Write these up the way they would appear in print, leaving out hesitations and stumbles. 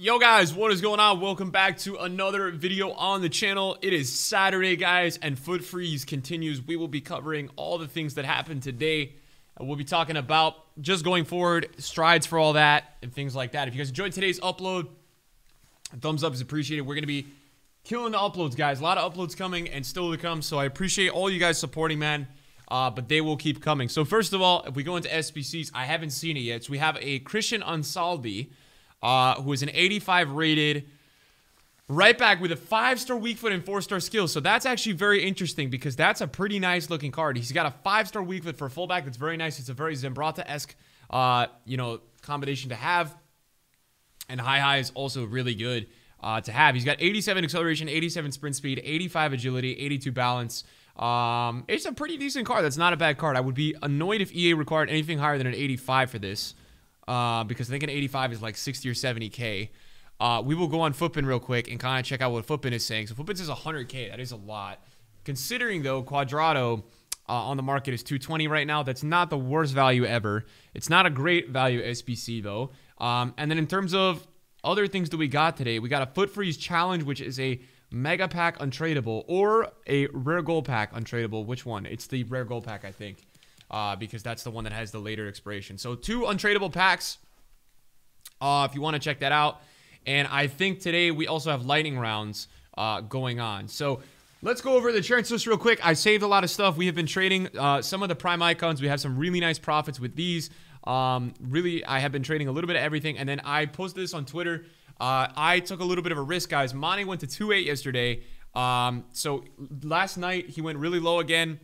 Yo guys, what is going on? Welcome back to another video on the channel. It is Saturday, guys, and Foot Freeze continues. We will be covering all the things that happened today. We'll be talking about just going forward, strides for all that, and things like that. If you guys enjoyed today's upload, a thumbs up is appreciated. We're going to be killing the uploads, guys. A lot of uploads coming and still to come, so I appreciate all you guys supporting, man. But they will keep coming. So first of all, if we go into SBCs, I haven't seen it yet. So we have a Christian Ansalbi, who is an 85 rated right back with a 5-star weak foot and 4-star skills. So that's actually very interesting because that's a pretty nice looking card. He's got a 5-star weak foot for a fullback. That's very nice. It's a very Zambrata-esque, combination to have. And high is also really good to have. He's got 87 acceleration, 87 sprint speed, 85 agility, 82 balance. It's a pretty decent card. That's not a bad card. I would be annoyed if EA required anything higher than an 85 for this. Because I think an 85 is like 60 or 70k. We will go on Footbin real quick and kind of check out what Footbin is saying. So Footbin says 100k. That is a lot. Considering, though, Quadrado on the market is 220 right now. That's not the worst value ever. It's not a great value SBC, though. And then in terms of other things that we got today, we got a Foot Freeze Challenge, which is a Mega Pack Untradeable or a Rare Gold Pack Untradeable. Which one? It's the Rare Gold Pack, I think. Because that's the one that has the later expiration. So 2 untradeable packs, if you want to check that out. And I think today we also have lightning rounds going on. So let's go over the trends list real quick. I saved a lot of stuff. We have been trading some of the prime icons. We have some really nice profits with these. Really, I have been trading a little bit of everything. And then I posted this on Twitter. I took a little bit of a risk, guys. Mane went to 2.8 yesterday. So last night he went really low again.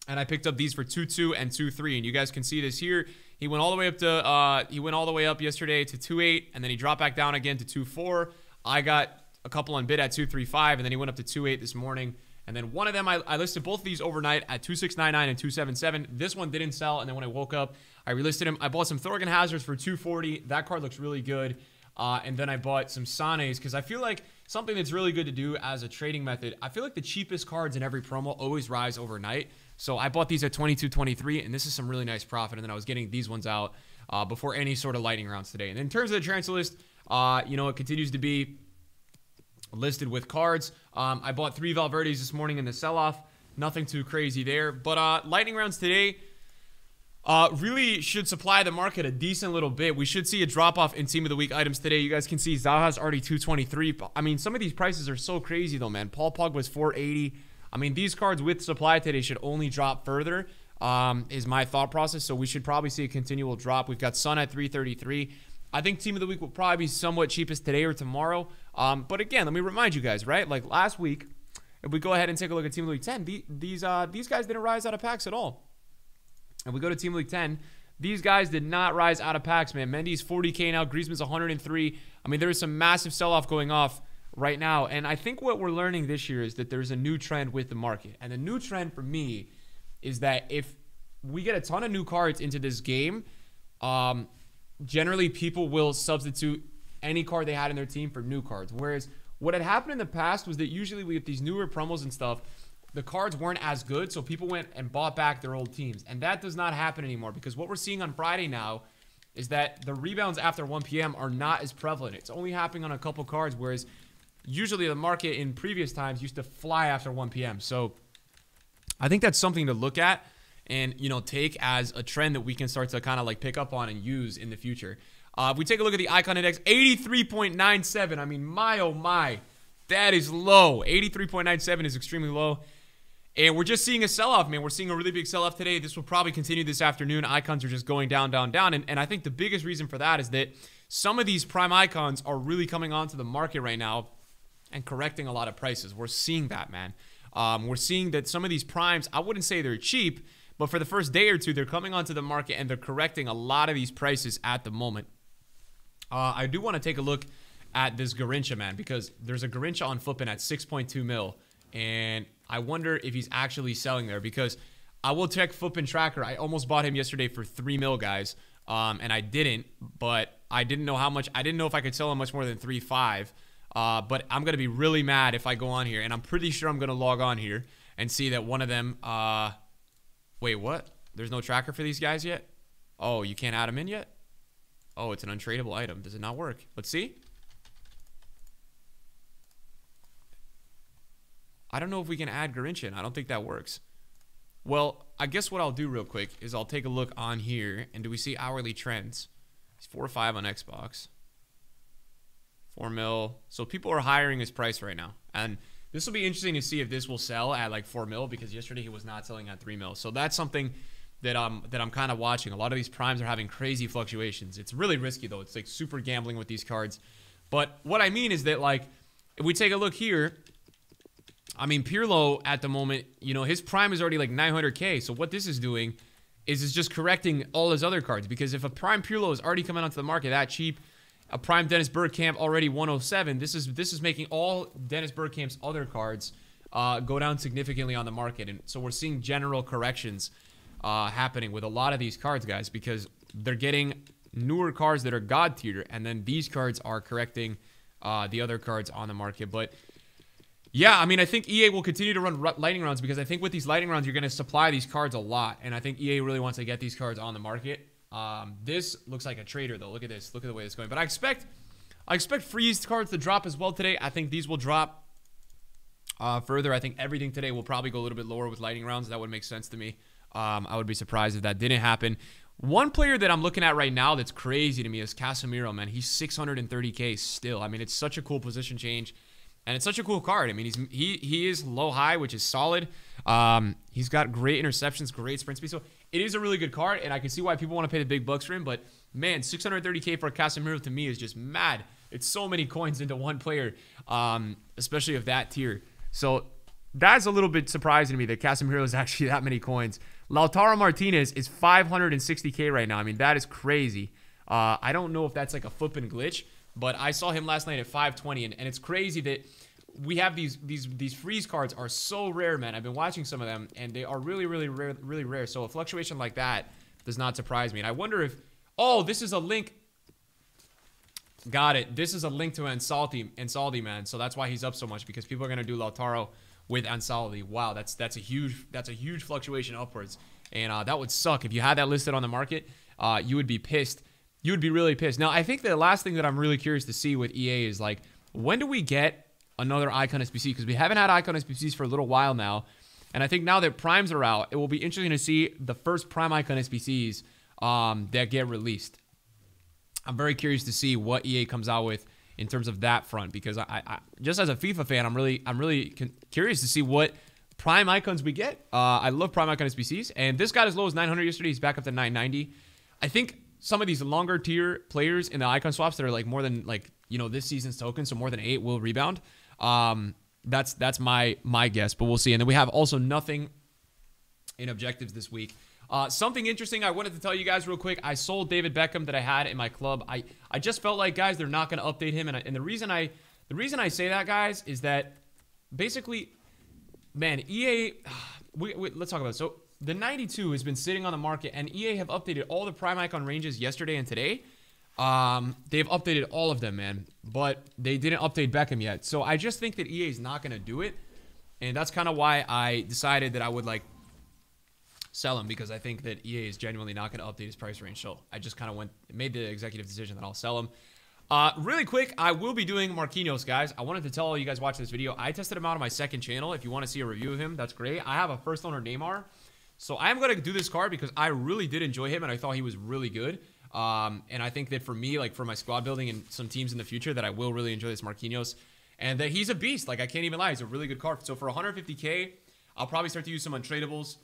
And I picked up these for 2.2 and 2.3, and you guys can see this here. He went all the way up to yesterday to 2.8, and then he dropped back down again to 2.4. I got a couple on bid at 2.35, and then he went up to 2.8 this morning. And then one of them, I listed both of these overnight at 2.699 and 2.77. This one didn't sell, and then when I woke up, I relisted him. I bought some Thorgan Hazards for 2.40. That card looks really good. And then I bought some Sanes because I feel like something that's really good to do as a trading method. I feel like the cheapest cards in every promo always rise overnight. So I bought these at 22.23, and this is some really nice profit. And then I was getting these ones out before any sort of lightning rounds today. And in terms of the transfer list, it continues to be listed with cards. I bought 3 Valverdes this morning in the sell-off. Nothing too crazy there. But lightning rounds today really should supply the market a decent little bit. We should see a drop-off in Team of the Week items today. You guys can see Zaha's already 223. I mean, some of these prices are so crazy, though, man. Paul Pogba was 480. I mean, these cards with supply today should only drop further, is my thought process. So we should probably see a continual drop. We've got Son at 333. I think Team of the Week will probably be somewhat cheapest today or tomorrow. But again, let me remind you guys, right? Like last week, if we go ahead and take a look at Team of the Week 10, these guys didn't rise out of packs at all. If we go to Team of the Week 10, these guys did not rise out of packs, man. Mendy's 40k now. Griezmann's 103. I mean, there is some massive sell-off going off right now, and I think what we're learning this year is that there's a new trend with the market. And the new trend for me is that if we get a ton of new cards into this game, generally people will substitute any card they had in their team for new cards. Whereas what had happened in the past was that usually with these newer promos and stuff, the cards weren't as good, so people went and bought back their old teams. And that does not happen anymore because what we're seeing on Friday now is that the rebounds after 1 p.m. are not as prevalent. It's only happening on a couple cards, whereas usually the market in previous times used to fly after 1 p.m. So I think that's something to look at and, take as a trend that we can start to kind of like pick up on and use in the future. If we take a look at the icon index, 83.97. I mean, my, oh my, that is low. 83.97 is extremely low. And we're just seeing a sell-off, man. We're seeing a really big sell-off today. This will probably continue this afternoon. Icons are just going down, down, down. And I think the biggest reason for that is that some of these prime icons are really coming onto the market right now and correcting a lot of prices. We're seeing that, man. We're seeing that some of these primes, I wouldn't say they're cheap, but for the first day or two, they're coming onto the market and they're correcting a lot of these prices at the moment. I do want to take a look at this Garrincha, man, because there's a Garrincha on Footbin at 6.2 mil, and I wonder if he's actually selling there because I will check Footbin Tracker. I almost bought him yesterday for 3 mil, guys, and I didn't, but I didn't know how much. I didn't know if I could sell him much more than 3.5. But I'm going to be really mad if I go on here, and I'm pretty sure I'm going to log on here and see that one of them, wait, what? There's no tracker for these guys yet? Oh, you can't add them in yet? Oh, it's an untradeable item. Does it not work? Let's see. I don't know if we can add Garinchin. I don't think that works. Well, I guess what I'll do real quick is I'll take a look on here. And do we see hourly trends? It's 4 or 5 on Xbox. 4 mil. So people are hiring his price right now. And this will be interesting to see if this will sell at like 4 mil, because yesterday he was not selling at 3 mil. So that's something that I'm kind of watching. A lot of these primes are having crazy fluctuations. It's really risky though. It's like super gambling with these cards. But what I mean is that, like, if we take a look here, I mean, Pirlo at the moment, you know, his prime is already like 900K. So what this is doing is it's just correcting all his other cards, because if a prime Pirlo is already coming onto the market that cheap, a prime Dennis Bergkamp already 107, this is making all Dennis Bergkamp's other cards go down significantly on the market. And so we're seeing general corrections happening with a lot of these cards, guys, because they're getting newer cards that are god tier, and then these cards are correcting the other cards on the market. But yeah, I mean, I think EA will continue to run lightning rounds, because I think with these lightning rounds, you're going to supply these cards a lot. And I think EA really wants to get these cards on the market. This looks like a trader, though. Look at this. Look at the way it's going. But I expect freeze cards to drop as well today. I think these will drop further. I think everything today will probably go a little bit lower with lightning rounds. That would make sense to me. I would be surprised if that didn't happen. One player that I'm looking at right now that's crazy to me is Casimiro, man. He's 630K still. I mean, it's such a cool position change. And it's such a cool card. I mean, he is low-high, which is solid. He's got great interceptions, great sprint speed. So it is a really good card, and I can see why people want to pay the big bucks for him. But, man, 630K for Casimiro to me is just mad. It's so many coins into one player, especially of that tier. So that's a little bit surprising to me that Casimiro is actually that many coins. Lautaro Martinez is 560K right now. I mean, that is crazy. I don't know if that's like a flipping glitch, but I saw him last night at 520, and it's crazy that we have these freeze cards are so rare, man. I've been watching some of them, and they are really, really rare, really rare. So a fluctuation like that does not surprise me. And I wonder if, oh, this is a link. Got it. This is a link to Ansaldi, man. So that's why he's up so much, because people are gonna do Lautaro with Ansaldi. Wow, that's a huge fluctuation upwards, and that would suck if you had that listed on the market. You would be pissed. You would be really pissed. Now, I think the last thing that I'm really curious to see with EA is, like, when do we get another Icon SBC? Because we haven't had Icon SBCs for a little while now. And I think now that Primes are out, it will be interesting to see the first Prime Icon SBCs that get released. I'm very curious to see what EA comes out with in terms of that front, because I just as a FIFA fan, I'm really curious to see what Prime Icons we get. I love Prime Icon SBCs, and this got as low as 900 yesterday. He's back up to 990. I think some of these longer tier players in the icon swaps that are like more than, like, you know, this season's tokens, so more than 8 will rebound. That's my guess, but we'll see. And then we have also nothing in objectives this week. Something interesting I wanted to tell you guys real quick. I sold David Beckham that I had in my club. I just felt like, guys, they're not going to update him, and the reason I say that, guys, is that basically, man, EA. Let's talk about it. So the 92 has been sitting on the market, and EA have updated all the Prime Icon ranges yesterday and today. They've updated all of them, man, but they didn't update Beckham yet. So I just think that EA is not going to do it, and that's kind of why I decided that I would, like, sell him, because I think that EA is genuinely not going to update his price range. So I just kind of made the executive decision that I'll sell him. Really quick, I will be doing Marquinhos, guys. I wanted to tell all you guys watching this video, I tested him out on my second channel. If you want to see a review of him, that's great. I have a first owner Neymar. So I am going to do this card because I really did enjoy him, and I thought he was really good. And I think that for me, like for my squad building and some teams in the future, that I will really enjoy this Marquinhos. And that he's a beast. Like, I can't even lie. He's a really good card. So for 150K, I'll probably start to use some untradables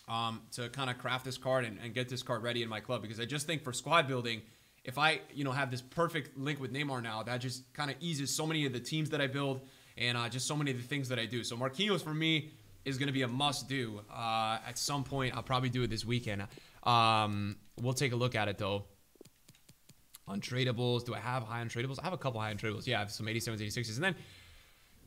to kind of craft this card and get this card ready in my club. Because I just think for squad building, if I, you know, have this perfect link with Neymar now, that just kind of eases so many of the teams that I build and just so many of the things that I do. So Marquinhos for me is going to be a must-do. At some point, I'll probably do it this weekend. We'll take a look at it, though. Untradables. Do I have high untradables? I have a couple high untradables. Yeah, I have some 87s, 86s. And then,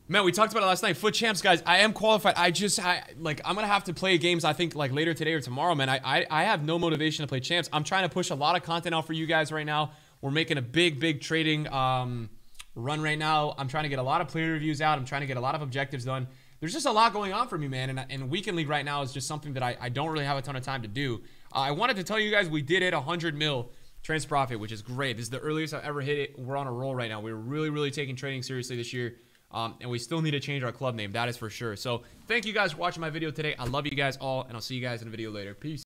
man, we talked about it last night. FUT Champs, guys. I am qualified. I'm going to have to play games, I think, like later today or tomorrow, man. I have no motivation to play Champs. I'm trying to push a lot of content out for you guys right now. We're making a big trading run right now. I'm trying to get a lot of player reviews out. I'm trying to get a lot of objectives done. There's just a lot going on for me, man, and Weekend League right now is just something that I don't really have a ton of time to do. I wanted to tell you guys we did hit 100 mil transfer profit, which is great. This is the earliest I've ever hit it. We're on a roll right now. We're really taking trading seriously this year. And we still need to change our club name. That is for sure. So thank you guys for watching my video today. I love you guys all, and I'll see you guys in a video later. Peace.